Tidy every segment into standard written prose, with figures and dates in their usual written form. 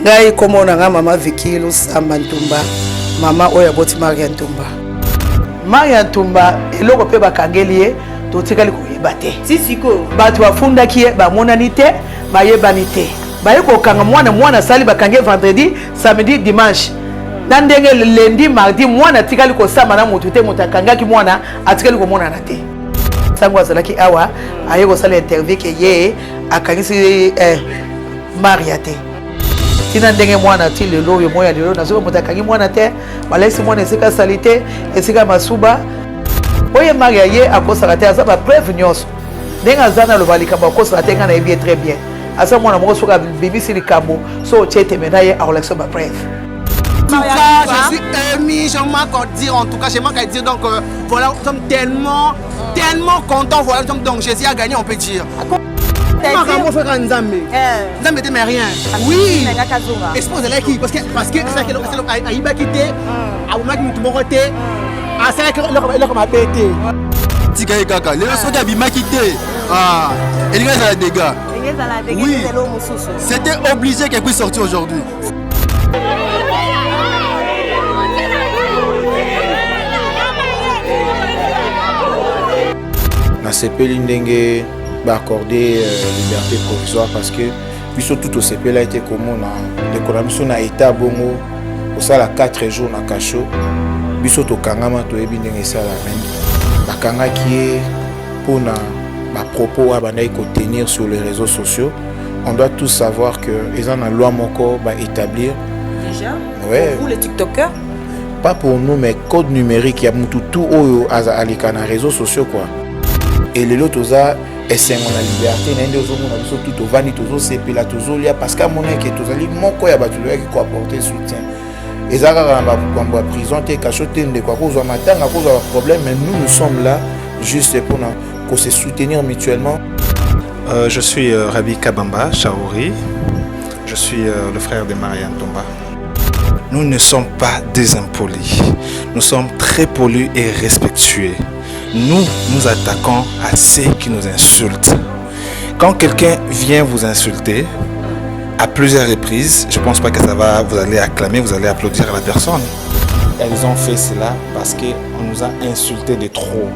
Ngai komona nga mama Vicky Lusamba Ntumba, mama oya boti Maria Ntumba. Maria Ntumba eloko pe bakangeli ye totikali koyeba te. Sisiko bato bafundaki ye bamonani te bayebani te. Baye kokanga mwana sali bakange vendredi, samedi, dimanche. Na ndenge lundi, mardi mwana tikali kosamba na mutu te mutakangaki mwana atikali komona na te. Sango azalaki awa aye kosala interview ke ye akangisi Maria te. Tina ndenge mwana ti lelo yo moya lelo nazo mutakangi mwana te balesi mwana esika salite esika masuba oye Maria ye akosaka te azaba preuve nyonso ndenge azana lo balikamba akosaka te ngana ebi très bien asa mwana moko soka bibisi likambo so chete medaye akolakisa ba preuve. En tout cas, je suis ému, je manque à dire, en tout cas, je manque à dire, donc voilà, nous sommes tellement contents, voilà, donc Jésus a gagné, on peut dire. Nzambe était mais rien. Oui. Expose la qui parce que ça que aïba quitté, auma qui mutu moroté, à ça que le comme abété. Tika kaka, les gens qui abima quitté. Ah, et les gars ça dégâts. Oui. C'était obligé qu'elle puisse sortir aujourd'hui. Na sepeli ndenge accorder liberté provisoire parce que biso tout au CP a été commun na l'économie na état bongo au sala 4 jours na cachot biso to kangama to ebi ndenge sala même bakanga qui pour na ba propos à bandai ko tenir sur les réseaux sociaux. On doit tous savoir que ils ont une loi moko ba établir déjà ouais. Pour vous les tiktokers pas pour nous mais code numérique ya mutu tout oyo azalika na réseaux sociaux quoi et les autres et c'est mon liberté n'ende ozomona biso tout ovani tozo sepela tozolia parce que mon que tozali moko ya bato qui ko apporter soutien ezaka na ba prison te cachoter de quoi cause matanga cause problème mais nous sommes là juste pour se soutenir mutuellement. Je suis Rabi Kabamba Chaouri. Je suis le frère de Maria Ntumba. Nous ne sommes pas des impolis. Nous sommes très polis et respectueux. Nous attaquons à ceux qui nous insultent. Quand quelqu'un vient vous insulter, à plusieurs reprises, je ne pense pas que ça va, vous allez acclamer, vous allez applaudir à la personne. Elles ont fait cela parce qu'on nous a insultés de trop.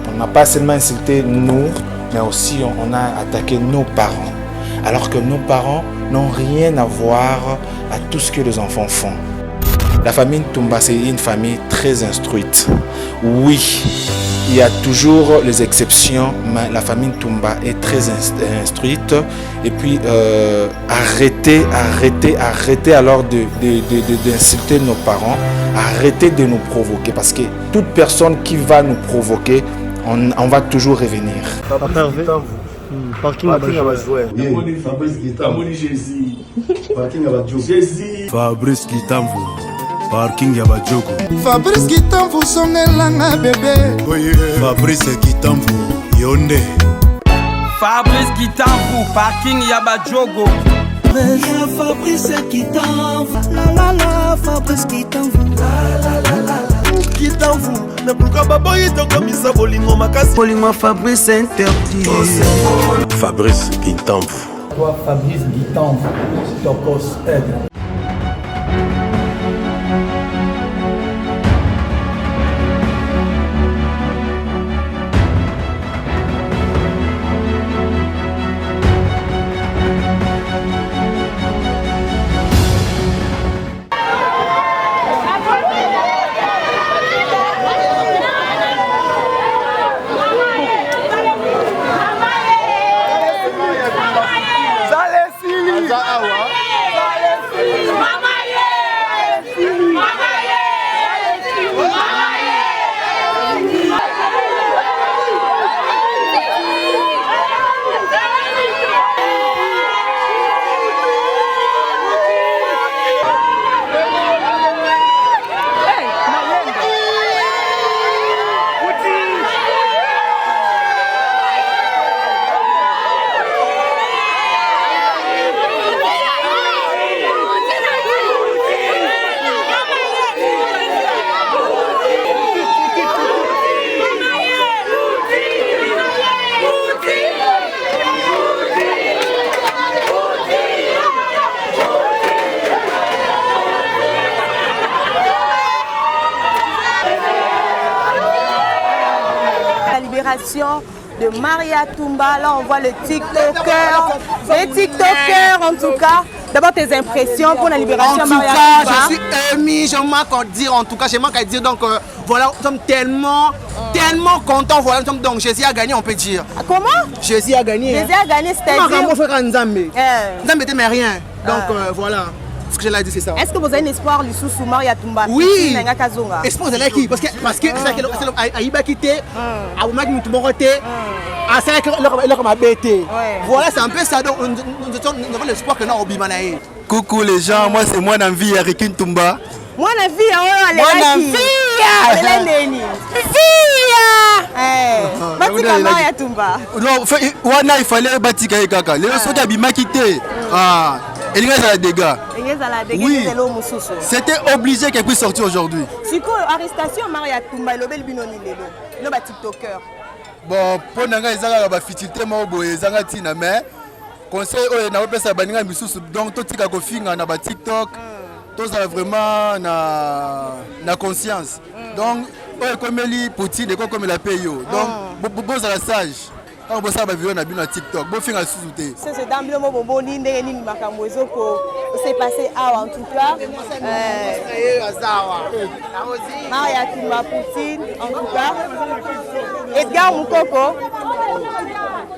On n'a pas seulement insulté nous, mais aussi on a attaqué nos parents. Alors que nos parents n'ont rien à voir à tout ce que les enfants font. La famille Ntumba, c'est une famille très instruite. Oui, il y a toujours les exceptions, mais la famille Ntumba est très instruite. Et puis, arrêtez alors d'insulter nos parents. Arrêtez de nous provoquer. Parce que toute personne qui va nous provoquer, on va toujours revenir. Parking à Bajoua. Fabrice Kitamvu. Parking ya Bajogo. Fabrice Kitamvu songelanga bébé. Fabrice Kitamvu Yonde. Fabrice Kitamvu parking ya Bajogo. Fabrice Kitamvu. La la Fabrice Kitamvu. La. Kitamvu. Na pourquoi baboyi to komisa bolingo makasi. Bolingo Fabrice interdit. Fabrice Kitamvu. Toi Fabrice Kitamvu. Tokos aide. libération de Maria Toumba. Là, on voit le TikToker. Les TikTokers, en tout cas. D'abord, tes impressions pour la libération de Maria Toumba. En tout cas, je suis ému. Je manque à dire, en tout cas, je manque à dire. Donc, voilà, nous sommes tellement contents. Voilà, donc, Jésus a gagné, on peut dire. Comment? Jésus a gagné. Jésus a gagné, c'est-à-dire. Mon frère Nzambe. Nzambe n'était rien. Donc, voilà. Ce que je l'ai dit, c'est ça. Est-ce que vous avez un espoir, sous Maria Toumba? Oui. Espoir, c'est là qui. Parce que c'est Aïba quitté, Aouma qui nous roté, à ça, là, comme bêté. Voilà, c'est un peu ça. Donc, nous avons l'espoir que nous avons Bimanaï. Coucou les gens, moi c'est moi Namvi Arikin Toumba. Moi Namvi, Batika Maria Toumba. Non, il fallait Batika et Kaka. Les autres Abima quitté. Ah. Et il y a des dégâts. Oui. C'était obligé qu'elle puisse sortir aujourd'hui. C'est quoi l'arrestation Maria Toumba? Il y a un TikToker. Bon, pour nous, il y a une facilité, mais conseil, il y a donc tout ce qui est na TikTok, tout ça vraiment na conscience. Donc, comme il Poutine, comme il a payé. Donc, bon, ça la sage. Quand vous avez vu un TikTok, vous faites un sous-souté. C'est dans le moment où c'est passé en tout cas. Maria Toumba Poutine, en tout cas. Edgar Moukoko.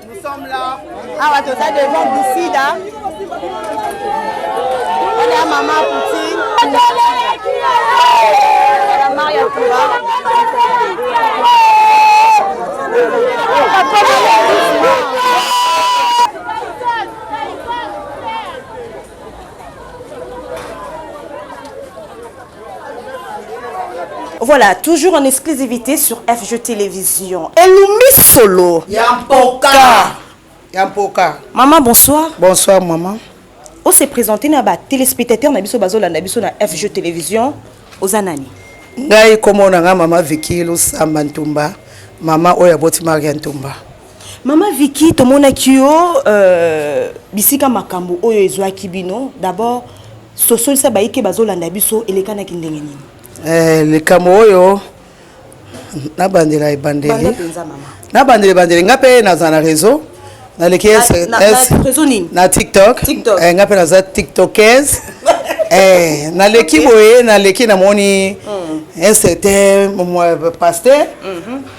Nous sommes là. Ah, tu as devant d'ici là. On est à Maman Poutine. Maria Toumba. Voilà, toujours en exclusivité sur FG Télévision. Elumi Solo. Yampoka. Maman, bonsoir. Bonsoir, maman. On s'est présenté à des téléspectateurs na FG Télévision aux Anani. Ngai komo na mama Vicky Lusamba Ntumba. Maman oya boti Maria Ntumba. Maman Vicky, to mona kio bisika makambo oyo ezwa kibino. D'abord, sosol sa baike bazolanda biso elekana kindenge nini. Le kamo oyo na bandela ebandeli. Na bandeli ngape na zana réseau. Na leki na TikTok. Ngape na za TikTokers. Na leki boye na leki na moni un certain pasteur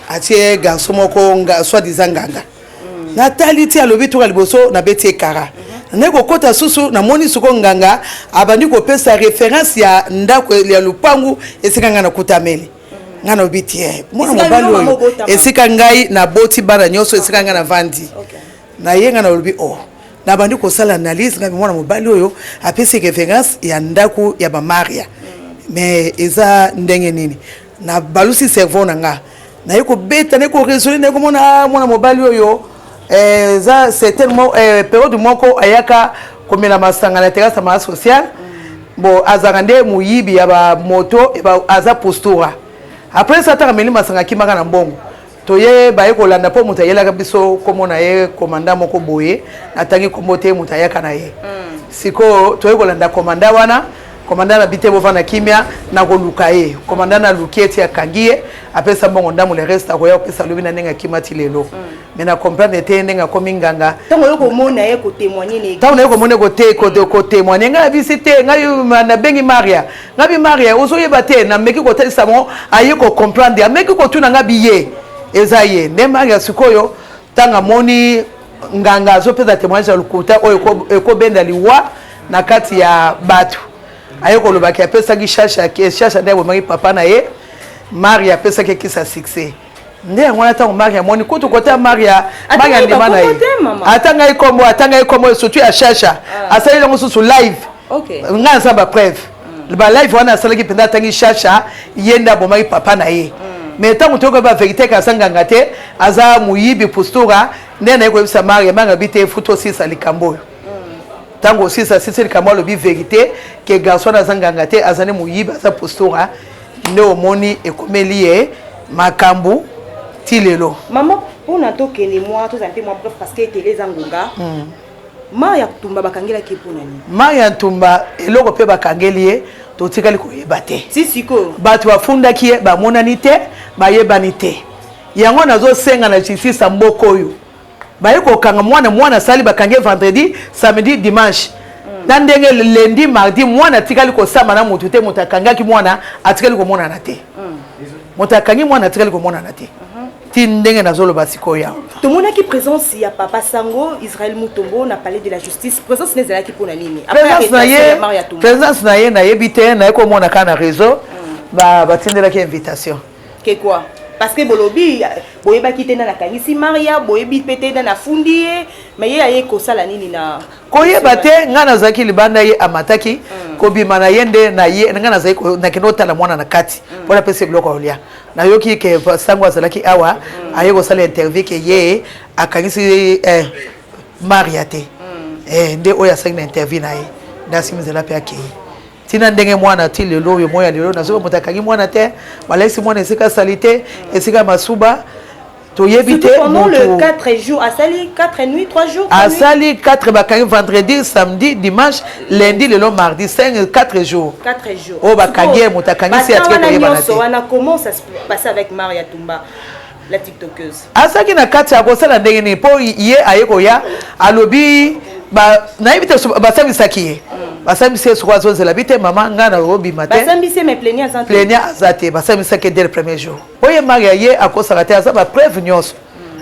atie garçon moko soit disant nganga Nathalie ti alobi to liboso na beti kara neko kota susu na moni suko nganga abandi ko pesa référence ya ndako ya lupangu esikanga na kutameli ngana obiti mwana mobali oyo esika ngai na boti bana nyoso esikanga na vandi na yenga na olobi na bandi ko sala analyse ngai mwana mobali oyo apesi référence ya ndako ya ba Maria mais eza ndenge nini na balusi cerveau nanga na yeko beta neko résoudre neko mona mobali oyo za certainement période moko ayaka komela masanga na terrasse ma social bon azarande muyibi ya ba moto e ba aza postura après ça ta meli masanga kimaka na mbongo toye ba yeko landa po muta yela biso komona ye commandant moko boye atangi komote muta yaka na ye siko toye ko landa commandant wana commandant na bité bovana kimia na koluka ye commandant na luketi akangie apesa mbongo ndamu le reste akoya pesa lobi na nenga kimati lelo mais na comprendre te nenga kominganga tango yoko mona ye ko témoigner ne tango yoko mona ko témoigner nga visiter nga na bengi Maria ngabi Maria ozoyeba te na meki ko tesa mo aye ko comprendre ameki ko tuna nga biye ezaye ne Maria sikoyo tanga moni nganga zo pesa témoignage lukuta oyo ko benda liwa na kati ya batu ayeko lobaki apesa ki shasha ndebo mari papa na ye Maria apesa ki kisa succès nde ngwana tango Maria moni kutu kota Maria ndima na ye atanga ikomo surtout ya shasha asali longo susu live ngana sa ba preuve ba live wana asali ki penda tangi shasha yenda bo mari papa na ye mais tango toko ba vérité ka sanga ngate aza muyibi postura nde na yeko bisa Maria manga bite futo sisa likambo tango aussi ça c'est comme le vérité que garçon azanganga te azane muyiba sa postura ne omoni ekomelie makambu tilelo maman on a toqué les mois tous un moi parce que télé zangunga Maria Toumba bakangela ki ponani Maria Toumba eloko pe bakangelie to tikali ko yebate si siko batu afunda ki ba monanité ba yebani te yango nazo senga na justice mboko oyo baye ko kanga mwana sali bakange vendredi samedi dimanche na ndenge lundi mardi mwana tikali ko sama na mutu te mutakanga ki mwana atikali ko mona na te mutakangi mwana atikali ko mona na te ti ndenge nazolo basiko ya tout monde qui présence ya papa Sango Israël Mutombo na palais de la justice présence nezala ki pona nini présence na ye na yebite na ko mona kana réseau ba tindela ki invitation que quoi parce que bolobi boyeba kitena na kanisi Maria boyebi pete na fundier mais ye aye ko sala nini na koyeba te ngana zaki libanda ye amataki ko bima na yende na ye ngana zaki na kinota la mwana na kati pona pese bloko olia na yoki ke Sango azalaki awa aye ko sala interview ke ye akangisi Maria te nde oya sanga interview na ye ndasimizela pe akei tina ndenge mwana ti lelo yo moya lelo nazo mutakangi mwana te malaisi mwana esika salite esika masuba to yebite pendant le 4 jours asali 4 nuits 3 jours asali 4 bakangi vendredi samedi dimanche lundi lelo mardi 4 jours 4 jours o bakangi mutakangi si atike to yebana te comment ça se passe avec Maria Tumba la tiktokeuse asaki na kati ya kosala ndenge ni po ye ayeko ya alobi ba na yebite basambisaki ye basambisi soit zozela bite mama ngana robi matin basambisi mais plaignant azate basambisaki dès le premier jour oye Maria ye akosaka te asa ba preuve nyonso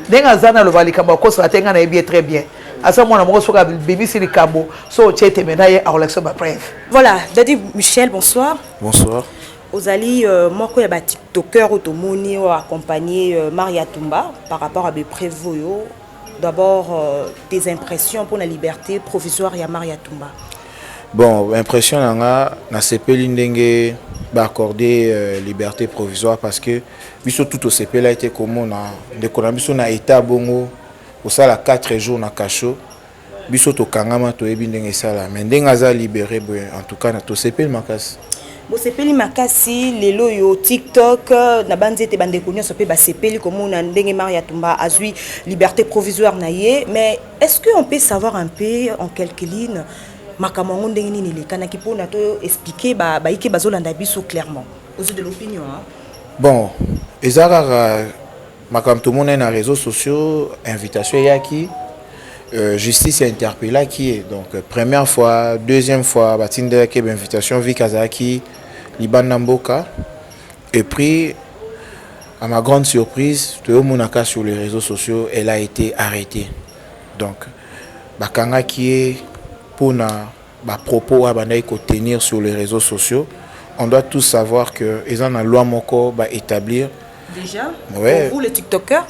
ndenge azana lo balikamba akosaka te ngana yebi très bien asa mwana moko soka bimisi likambo so chete mena ye akolakisa ba preuve. Voilà, Daddy Michel, bonsoir. Bonsoir. Ozali moko ya ba tiktoker otomoni o accompagner Maria Tumba par rapport à des prévoyo. D'abord tes impressions pour la liberté provisoire ya Maria Tumba. Bon, impression na sepeli ndenge ba accorder liberté provisoire parce que biso tout au CPL a été comme na de konambiso na état bongo au sala 4 jours na cacho biso to kangama to ebi ndenge sala mais ndenge aza libéré en tout cas na to CPL makasi. Bo sepeli makasi lelo yo TikTok na banzete bande konyo sope ba sepeli comme on a ndenge Maria Tumba azui liberté provisoire na ye mais est-ce que on peut savoir un peu en quelques lignes makamongo ndenge nini le kana ki pona to expliquer ba ike bazolanda biso clairement aux yeux de l'opinion hein? Bon ezara makam tout monde na réseaux sociaux invitation yaki justice interpellé qui est donc première fois deuxième fois batinde ke invitation vi kazaki libanda mboka et puis à ma grande surprise tout monaka sur les réseaux sociaux elle a été arrêtée donc bakanga qui est pour na ba propos à bandai ko tenir sur les réseaux sociaux on doit tous savoir que ils ont la loi moko ba établir déjà ouais. Pour vous les tiktokers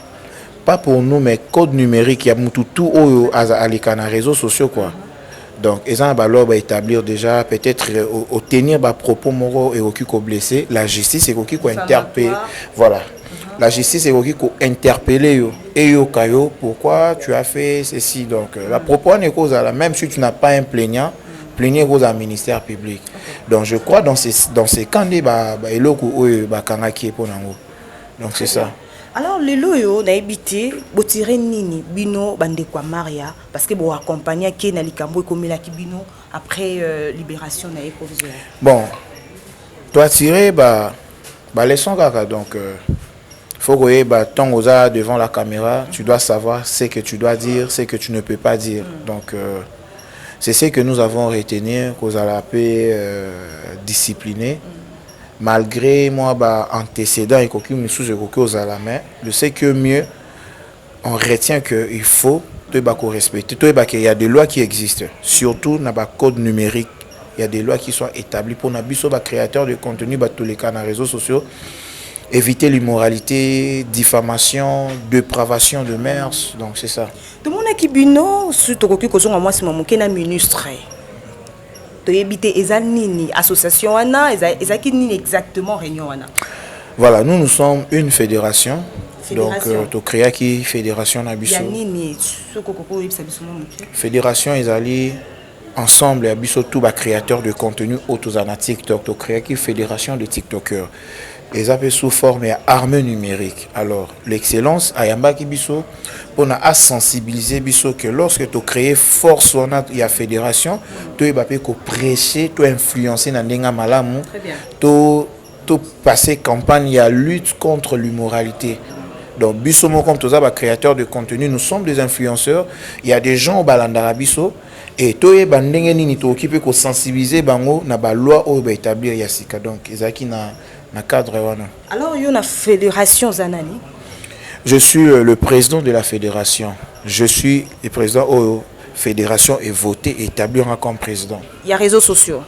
pas pour nous mais code numérique il y a tout au alikana réseaux sociaux quoi donc ils ont la loi ba établir déjà peut-être au tenir ba propos moko et qui ko blessé la justice et qui ko interpeller voilà la justice est qui interpeller yo et yo kayo pourquoi tu as fait ceci donc la propos n'est cause à la même si tu n'as pas un plaignant plaignez au ministère public donc je crois dans ces candidats ba eloko ba kanga qui est pour nango donc c'est ça. Alors les loyo na habité botiré nini bino bande kwa Maria parce que bo accompagner qui na likambo komela ki bino après libération na provisoire. Bon toi tirer ba leçon kaka donc faut que bah tant osa devant la caméra tu dois savoir ce que tu dois dire ce que tu ne peux pas dire donc c'est ce que nous avons retenu qu'aux a la paix discipliné malgré moi bah antécédent et qu'aucune sous aux à la main je sais que mieux on retient que il faut te bah respecter toi bah qu'il y a des lois qui existent surtout dans le code numérique il y a des lois qui sont établies pour n'abuser bah créateurs de contenu bah tous les cas dans les réseaux sociaux éviter l'immoralité, diffamation, dépravation de mœurs, donc c'est ça. Tout le monde qui bino surtout que cause moi c'est mon kena ministre. To éviter ezanini association ana ezaki nini exactement réunion ana. Voilà, nous sommes une fédération. Donc to créer qui fédération na biso. Yanini sokoko yebisa biso mo. Fédération ezali ensemble biso tout ba créateur de contenu autozana TikTok to créer qui fédération de TikTokers. Ils appellent sous forme arme numérique. Alors, l'excellence, ayamba ki biso, pour à sensibiliser biso que lorsque tu crées force on a la fédération, tu vas prêcher, tu influencer dans denga malamu, tu passer campagne ya lutte contre l'immoralité. Donc, Bissomo, comme tous les créateurs de contenu, nous sommes des influenceurs. Il y a des gens au Balandarabiso. Et toi, bandenge nini to occupé ko sensibiliser bango na ba loi o ba établir yasika. Donc, ezaki na cadre wana. Alors, il y a une fédération Zanani. Je suis le président de la fédération. Je suis le président de la fédération et voté et établi comme président. Il y a réseaux sociaux.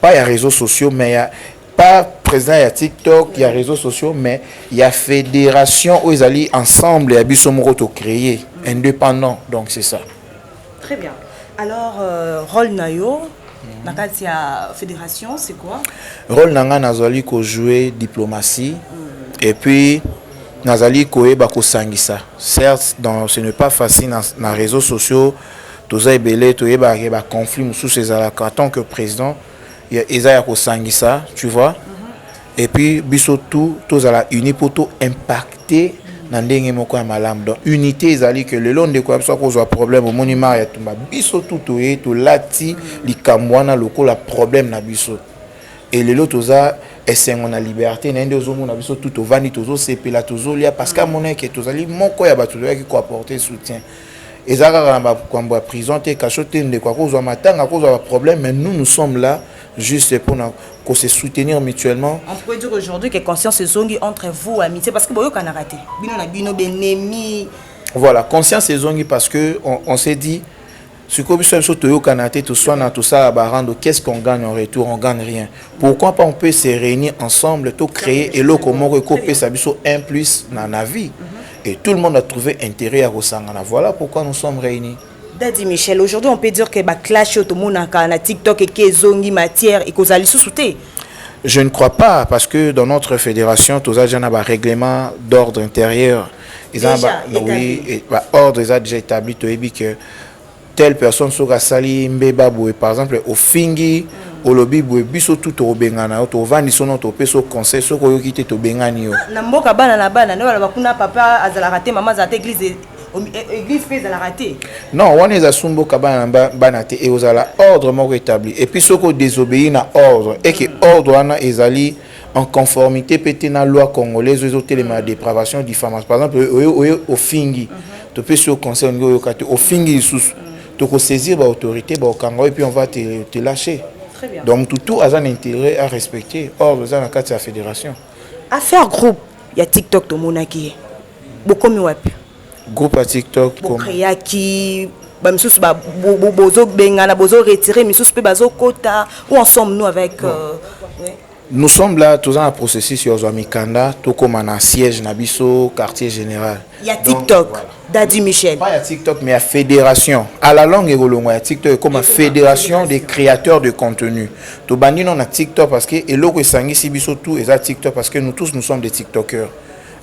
Pas il y a réseaux sociaux, mais il y a pas président, il y a TikTok, il y a réseaux sociaux, mais il y a fédération où ils allaient ensemble et Abisomoroto créé, indépendant. Donc c'est ça. Très bien. Alors, rôle Nayo, dans la fédération, c'est quoi? Rôle Nanga Nazali ko jouer diplomatie et puis Nazali ko eba ko sangisa. Certes, ce n'est pas facile dans les réseaux sociaux. Tous les belés, tous les conflits sous ces alaka. En tant que président, il y a ko sangisa, tu vois. Et puis biso tous la uni pour tout impacter. Donc unité ezali que le long de quoi soit cause problème au monument ya tumba biso tout to lati likamwana lokola problème na biso et le lot toza esengo na liberté na ende ozomo na biso tout ovani tozo sepela tozo lia parce que mona ke tozali moko ya bato qui ko apporter soutien ezaka na kwamba prison te kachote nde kwa cause matanga cause problème mais nous sommes là juste pour se soutenir mutuellement. On pourrait dire aujourd'hui que conscience est zongi entre vous, amitié, parce que vous avez raté. Voilà, conscience est zongi parce que on s'est dit, ce que tout soit tout ça, qu'est-ce qu'on gagne en retour? On gagne rien. Pourquoi pas on peut se réunir ensemble, tout créer et l'eau comment recopier ça un plus dans la vie. Et tout le monde a trouvé intérêt à Rosangana. Voilà pourquoi nous sommes réunis. Dadi Michel, aujourd'hui on peut dire que clash na TikTok et que zongi matière et que zali sous-souté. Je ne crois pas parce que dans notre fédération, tous les gens ont un règlement d'ordre intérieur. Ils ont ordre déjà établi que telle personne sera sali mbeba boue par exemple au fingi au lobby boue biso tout au bengana au vandi sono to peso conseil so ko yokite to bengani yo. Na mboka bana na bana ne wala bakuna papa azala raté maman za église église fait la raté. Non, on est à Sumbo Kabana Banate et aux ala ordre mort établi. Et puis ce qu'on désobéit na ordre et que ordre ana ezali en conformité pété na loi congolaise aux autres les dépravation diffamation. Par exemple au fingi, tu peux sur conseil au fingi sous tu peux saisir l'autorité et puis on va te lâcher. Très bien. Donc tout a un intérêt à respecter ordre dans la cadre de la fédération. Affaire groupe, il y a TikTok to monaki. Beaucoup mieux web. Groupe à TikTok comme créaki bamisusu ba bozo bengana bozo retirer misusu pe bazo kota où ensemble nous avec nous sommes là tous en processus sur Zoamikanda tout comme un siège nabiso quartier général. Il y a TikTok voilà. Dadi Michel. Pas il y a TikTok mais il y a fédération. À la longue et il y a TikTok comme une fédération des créateurs de contenu. To bandi non na TikTok parce que et logo sangi sibiso tout et ça TikTok parce que nous tous nous sommes des TikTokers.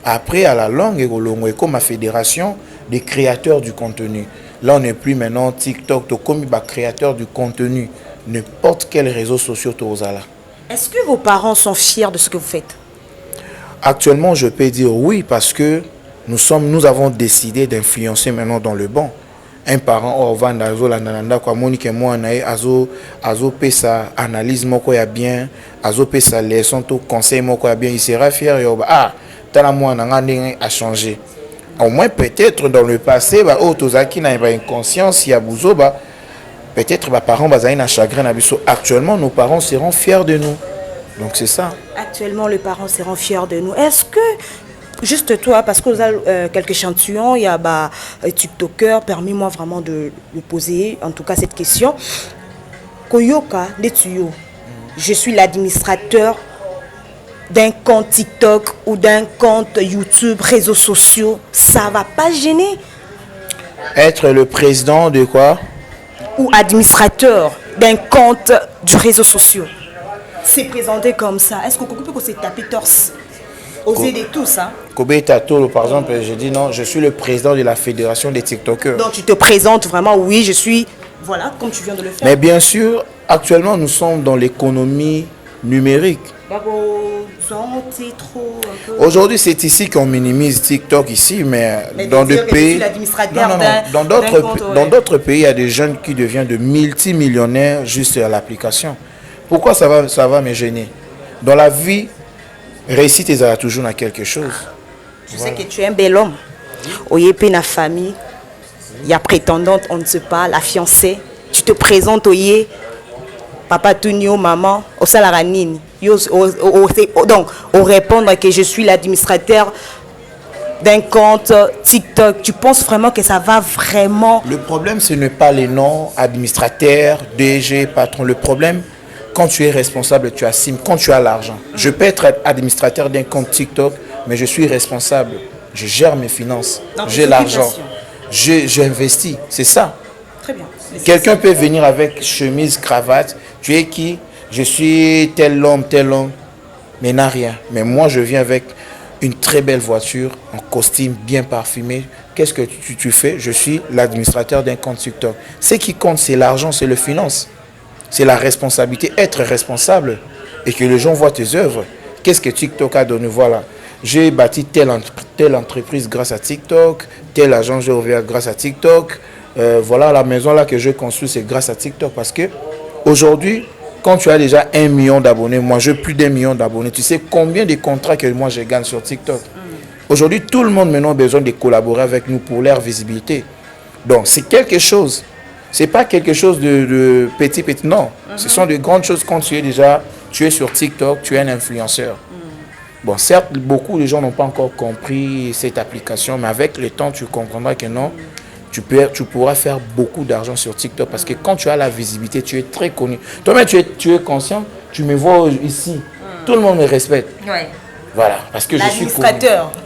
Après, à la longue, et comme ma fédération des créateurs du contenu. Là, on n'est plus maintenant TikTok, comme créateur du contenu. N'importe quel réseau social. Est-ce que vos parents sont fiers de ce que vous faites? Actuellement, je peux dire oui, parce que nous avons décidé d'influencer maintenant dans le bon. Un parent, va Monique et moi, azo pesa analyse moko ya bien, azo pesa leçon to conseil moko ya bien, il sera fier a changé. Au moins peut-être dans le passé, il y a une conscience, il y a peut-être mes parents ont chagrin. Actuellement, nos parents seront fiers de nous. Donc c'est ça. Actuellement, les parents seront fiers de nous. Est-ce que, juste toi, parce que vous avez quelques échantillons, il y a TikToker, permets-moi vraiment de poser en tout cas cette question. Koyoka Letuyo, je suis l'administrateur d'un compte TikTok ou d'un compte YouTube, réseaux sociaux, ça va pas gêner? Être le président de quoi? Ou administrateur d'un compte du réseau social. C'est présenté comme ça. Est-ce que vous pouvez se taper torse? Oser de tous, hein? Kobe Tato, par exemple, je dis non, je suis le président de la fédération des TikTokers. Donc tu te présentes vraiment, oui, je suis, voilà, comme tu viens de le faire. Mais bien sûr, actuellement, nous sommes dans l'économie numérique. Aujourd'hui, c'est ici qu'on minimise TikTok ici, mais dans d'autres pays, dans d'autres pays, il y a des jeunes qui deviennent de multimillionnaires juste à l'application. Pourquoi ça va me gêner? Dans la vie, réussite, il y a toujours quelque chose. Je sais que tu es un bel homme. Oye pe na famille, il y a prétendante, on ne sait pas, la fiancée. Tu te présentes oye, papa Tunio, maman, au salaranine. Donc, au répondre que je suis l'administrateur d'un compte TikTok, tu penses vraiment que ça va vraiment? Le problème, ce n'est pas les noms, administrateur, DG, patron. Le problème, quand tu es responsable, tu assumes, quand tu as l'argent. Je peux être administrateur d'un compte TikTok, mais je suis responsable. Je gère mes finances, j'ai l'argent, j'investis, c'est ça. Très bien. Quelqu'un peut venir avec chemise, cravate, tu es qui? Je suis tel homme, mais n'a rien. Mais moi, je viens avec une très belle voiture, en costume bien parfumé. Qu'est-ce que tu fais? Je suis l'administrateur d'un compte TikTok. Ce qui compte, c'est l'argent, c'est le finance. C'est la responsabilité, être responsable et que les gens voient tes œuvres. Qu'est-ce que TikTok a donné? Voilà. J'ai bâti telle entreprise grâce à TikTok, tel agent j'ai ouvert grâce à TikTok. Voilà, la maison là que je construis, c'est grâce à TikTok. Parce que aujourd'hui, quand tu as déjà 1 million d'abonnés, moi j'ai plus d'1 million d'abonnés, tu sais combien de contrats que moi je gagne sur TikTok. Aujourd'hui, tout le monde maintenant a besoin de collaborer avec nous pour leur visibilité. Donc, c'est quelque chose. Ce n'est pas quelque chose de petit, non. Ce sont de grandes choses quand tu es sur TikTok, tu es un influenceur. Bon, certes, beaucoup de gens n'ont pas encore compris cette application, mais avec le temps, tu comprendras que non, tu pourras faire beaucoup d'argent sur TikTok parce que quand tu as la visibilité, tu es très connu. Toi-même, tu es conscient, tu me vois ici, tout le monde me respecte. Ouais. Voilà, parce que je suis connu.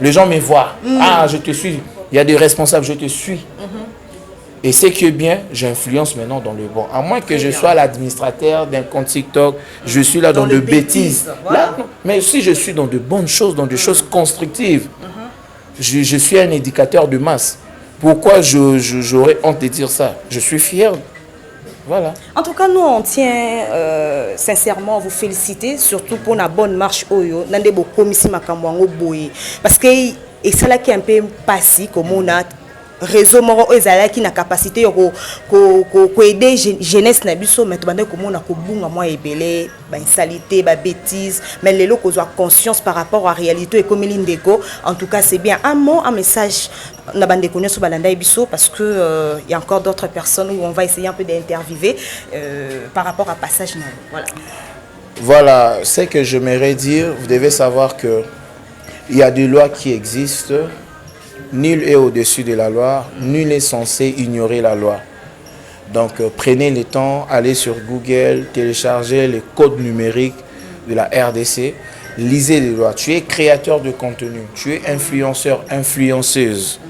Les gens me voient. Ah, je te suis. Il y a des responsables, je te suis. Et ce qui est bien, j'influence maintenant dans le bon. À moins que je sois l'administrateur d'un compte TikTok, je suis là dans de bêtises. Voilà. Là, mais si je suis dans de bonnes choses, dans des choses constructives, je suis un éducateur de masse. Pourquoi j'aurais honte de dire ça? Je suis fier. Voilà. En tout cas, nous, on tient sincèrement à vous féliciter, surtout pour la bonne marche. Parce que c'est là qui est un peu passé, comme on a réseau moro ezala qui na capacité ko aider jeunesse na biso mais to bande ko mona ko bunga moi ebele ba insalité ba bêtise mais les locaux ont conscience par rapport à la réalité et comme l'indégo. En tout cas, c'est bien un mot, un message na bande ko nyoso balanda biso parce que il y a encore d'autres personnes où on va essayer un peu d'interviewer par rapport à passage na voilà. Voilà, ce que j'aimerais dire, vous devez savoir que il y a des lois qui existent. Nul est au-dessus de la loi, nul n'est censé ignorer la loi. Donc prenez le temps, allez sur Google, téléchargez les codes numériques de la RDC, lisez les lois. Tu es créateur de contenu, tu es influenceur, influenceuse.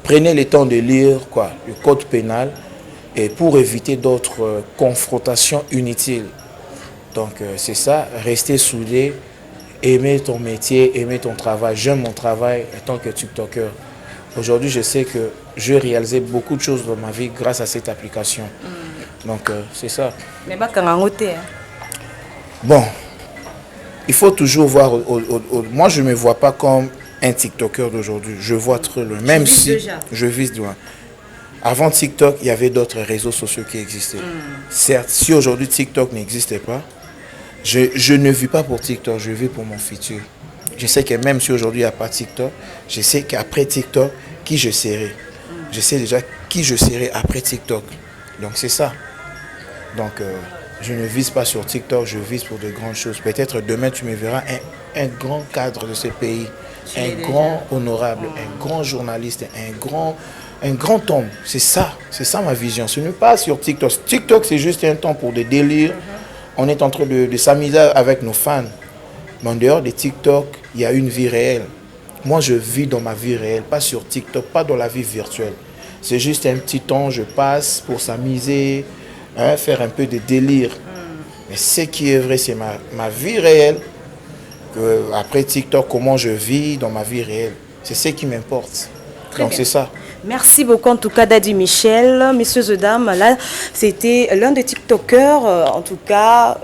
Prenez le temps de lire le code pénal et pour éviter d'autres confrontations inutiles. Donc c'est ça, restez soudés. Aimer ton métier, aimer ton travail. J'aime mon travail en tant que TikToker. Aujourd'hui, je sais que j'ai réalisé beaucoup de choses dans ma vie grâce à cette application. Donc, c'est ça. Mais pas quand on est. Bon, il faut toujours voir... Moi, je ne me vois pas comme un TikToker d'aujourd'hui. Je vois très loin. Même si je vise loin. Avant TikTok, il y avait d'autres réseaux sociaux qui existaient. Certes, si aujourd'hui TikTok n'existait pas, je ne vis pas pour TikTok, je vis pour mon futur. Je sais que même si aujourd'hui il n'y a pas TikTok, je sais qu'après TikTok, qui je serai. Je sais déjà qui je serai après TikTok. Donc c'est ça. Donc je ne vise pas sur TikTok, je vise pour de grandes choses. Peut-être demain tu me verras un grand cadre de ce pays, un grand honorable, un grand journaliste, un grand homme. C'est ça ma vision. Ce n'est pas sur TikTok. TikTok c'est juste un temps pour des délires. On est en train de s'amuser avec nos fans. Mais en dehors de TikTok, il y a une vie réelle. Moi, je vis dans ma vie réelle, pas sur TikTok, pas dans la vie virtuelle. C'est juste un petit temps, je passe pour s'amuser, faire un peu de délire. Mais ce qui est vrai, c'est ma vie réelle. Après TikTok, comment je vis dans ma vie réelle. C'est ce qui m'importe. Donc c'est ça. Merci beaucoup en tout cas Daddy Michel, messieurs et dames. Là, c'était l'un des TikTokers. En tout cas,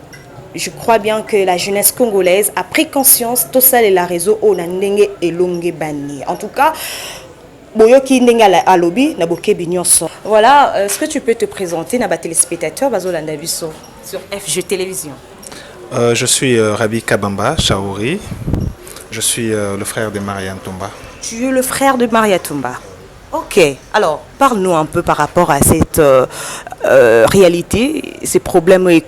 je crois bien que la jeunesse congolaise a pris conscience tout ça et la réseau au Nandenge et Longue Bani. En tout cas, Boyoki Ndenga à lobby na boké bignonso. Voilà, est-ce que tu peux te présenter na ba téléspectateur Bazolanda Bisso sur FG Télévision? Je suis Rabi Kabamba Chaouri. Je suis le frère de Marianne Toumba. Tu es le frère de Maria Toumba. Ok, alors parle-nous un peu par rapport à cette réalité, ces problèmes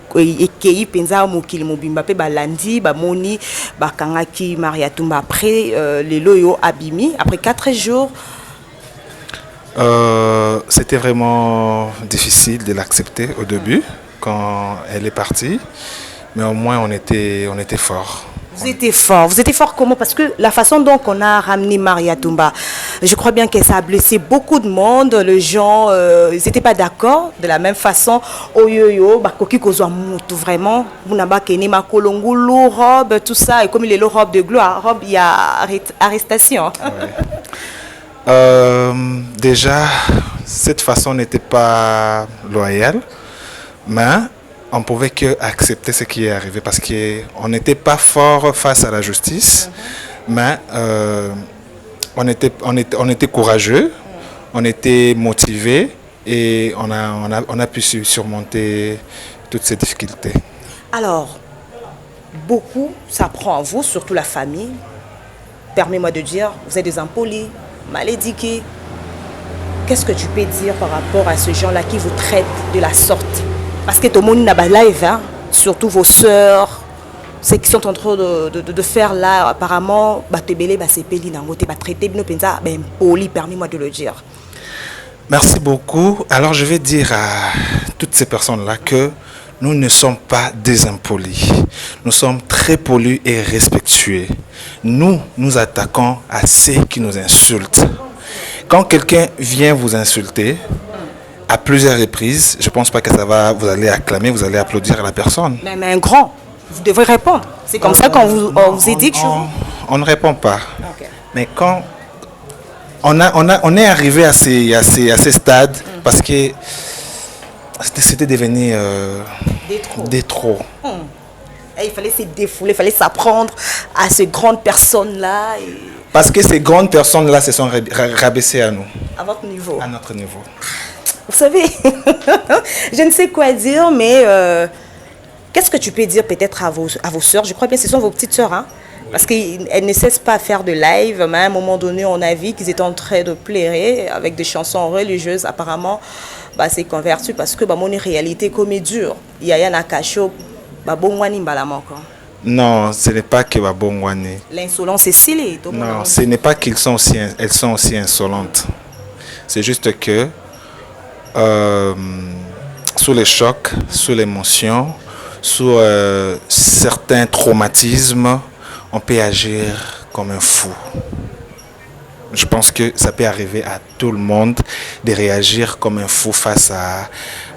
qui pensa mokili mobimba pe balandi bamoni bakangaki Maria Toumba après les loyo abimi après 4 jours. C'était vraiment difficile de l'accepter au début quand elle est partie, mais au moins on était forts. Vous étiez fort comment? Parce que la façon dont on a ramené Maria Toumba, je crois bien que ça a blessé beaucoup de monde. Les gens, ils n'étaient pas d'accord de la même façon. Oyoyo, bakoki kozwa mutu vraiment. Vous n'avez pas qu'une makolongulu, robe, tout ça. Et comme il est le robe de gloire, robe, il y a arrestation. Ouais. Déjà, cette façon n'était pas loyale, mais on ne pouvait que accepter ce qui est arrivé parce qu'on n'était pas fort face à la justice, mais on était courageux, on était motivés et on a pu surmonter toutes ces difficultés. Alors, beaucoup s'apprend à vous, surtout la famille. Permets-moi de dire, vous êtes des impolis, mal éduqués. Qu'est-ce que tu peux dire par rapport à ces gens-là qui vous traitent de la sorte? Parce que tout le monde n'a pas live, hein? Surtout vos sœurs, ceux qui sont en train de faire là, apparemment, permets-moi de le dire. Merci beaucoup. Alors je vais dire à toutes ces personnes-là que nous ne sommes pas des impolis. Nous sommes très polis et respectueux. Nous attaquons à ceux qui nous insultent. Quand quelqu'un vient vous insulter, à plusieurs reprises, je ne pense pas que ça va, vous allez acclamer, vous allez applaudir à la personne. Mais un grand, vous devrez répondre. C'est comme ça qu'on vous éduque. On ne répond pas. Okay. Mais quand on est arrivé à ces stades, parce que c'était devenu des trop. Il fallait se défouler, il fallait s'apprendre à ces grandes personnes-là. Parce que ces grandes personnes-là se sont rabaissées à nous. À votre niveau. À notre niveau. Vous savez, je ne sais quoi dire, mais qu'est-ce que tu peux dire peut-être à vos sœurs? Je crois bien que ce sont vos petites sœurs, hein? Parce qu'elles ne cessent pas à faire de live, mais à un moment donné, on a vu qu'ils étaient en train de pleurer avec des chansons religieuses. Apparemment, c'est converti parce que mon réalité comme est dure. Il y a un akacho, non, ce n'est pas que Babongwani. L'insolence est stylée. Non, ce n'est pas qu'elles sont aussi insolentes. C'est juste que sous les chocs, sous l'émotion, sous certains traumatismes, on peut agir comme un fou. Je pense que ça peut arriver à tout le monde de réagir comme un fou face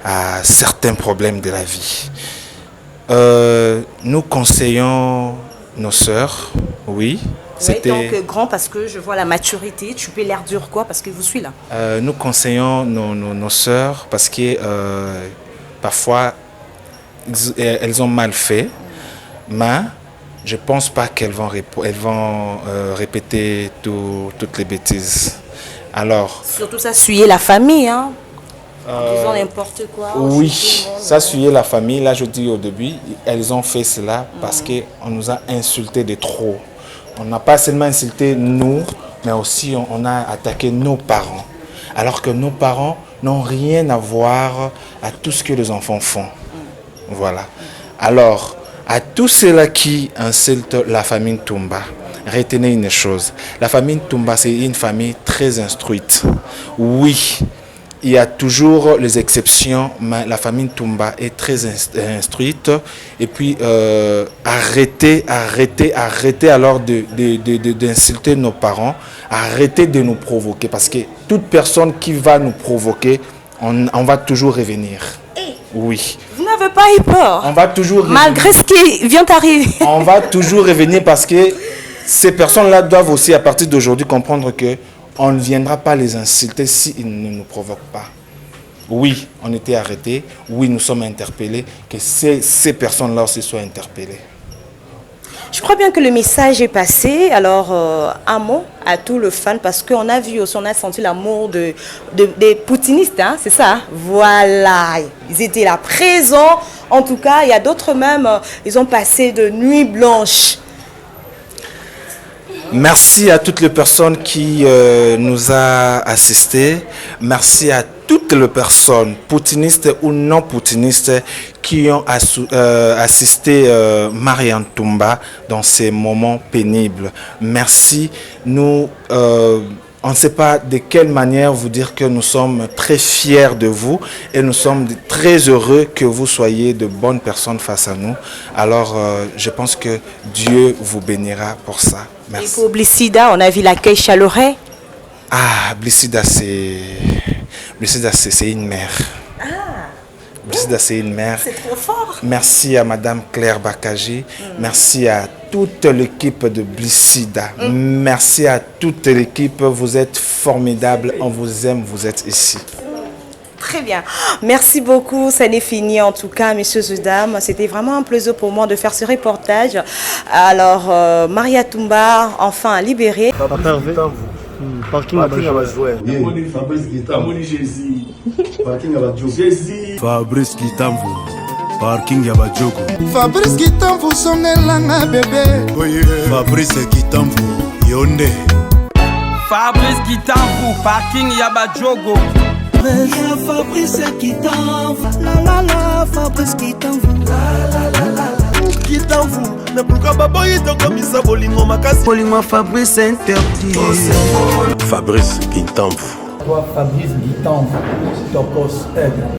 à certains problèmes de la vie. Nous conseillons nos sœurs, oui. Oui, donc grand parce que je vois la maturité. Tu peux l'air dur quoi parce que vous suis là. Nous conseillons nos sœurs parce que parfois elles ont mal fait, mais je ne pense pas qu'elles vont répéter toutes les bêtises. Alors, surtout ça suyer la famille, hein. Disons n'importe quoi. Oui, ça suyer la famille. Là, je dis au début, elles ont fait cela parce qu'on nous a insultés de trop. On n'a pas seulement insulté nous, mais aussi on a attaqué nos parents. Alors que nos parents n'ont rien à voir à tout ce que les enfants font. Voilà. Alors, à tous ceux-là qui insultent la famille Toumba, retenez une chose. La famille Toumba, c'est une famille très instruite. Oui, il y a toujours les exceptions, mais la famille Toumba est très instruite. Et puis, arrêtez alors d'insulter nos parents. Arrêtez de nous provoquer. Parce que toute personne qui va nous provoquer, on va toujours revenir. Oui. Vous n'avez pas eu peur. On va toujours revenir. Malgré ce qui vient d'arriver. On va toujours revenir parce que ces personnes-là doivent aussi, à partir d'aujourd'hui, comprendre que on ne viendra pas les insulter s'ils ne nous provoquent pas. Oui, on était arrêtés. Oui, nous sommes interpellés. Que ces personnes-là aussi soient interpellées. Je crois bien que le message est passé. Alors, un mot à tous les fans, parce qu'on a vu aussi, on a senti l'amour des poutinistes, hein, c'est ça? Voilà, ils étaient là présents. En tout cas, il y a d'autres même, ils ont passé de nuits blanches. Merci à toutes les personnes qui nous ont assistés. Merci à toutes les personnes, poutinistes ou non poutinistes, qui ont assisté Marianne Toumba dans ces moments pénibles. Merci. Nous, on ne sait pas de quelle manière vous dire que nous sommes très fiers de vous et nous sommes très heureux que vous soyez de bonnes personnes face à nous. Alors, je pense que Dieu vous bénira pour ça. Merci. Et pour Blissida, on a vu l'accueil chaleureux. Ah, Blissida, c'est une mère. Blissida, c'est une mère. C'est trop fort. Merci à Madame Claire Bakaji. Merci à toute l'équipe de Blissida. Merci à toute l'équipe. Vous êtes formidables. On vous aime. Vous êtes ici. Très bien. Merci beaucoup. Ça n'est fini en tout cas, messieurs et dames. C'était vraiment un plaisir pour moi de faire ce reportage. Alors, Maria Toumba, enfin libérée. Parking à Bajoue. Fabrice Guitamvu. Parking à Bajoue. Fabrice Guitamvu. Parking à Bajoue. Fabrice Guitamvu sonelanga bébé. Fabrice Guitamvu. Yonde. Fabrice Guitamvu. Parking à Bajogo. Fabrice Guitamvu. La la la. Fabrice Guitamvu. La la la la. Guitamvu. Na pourquoi baboyi tokomisa bolingo makasi. Bolingo Fabrice interdit. Fabrice Guitamvu. Toi Fabrice Guitamvu, Tokos Aide.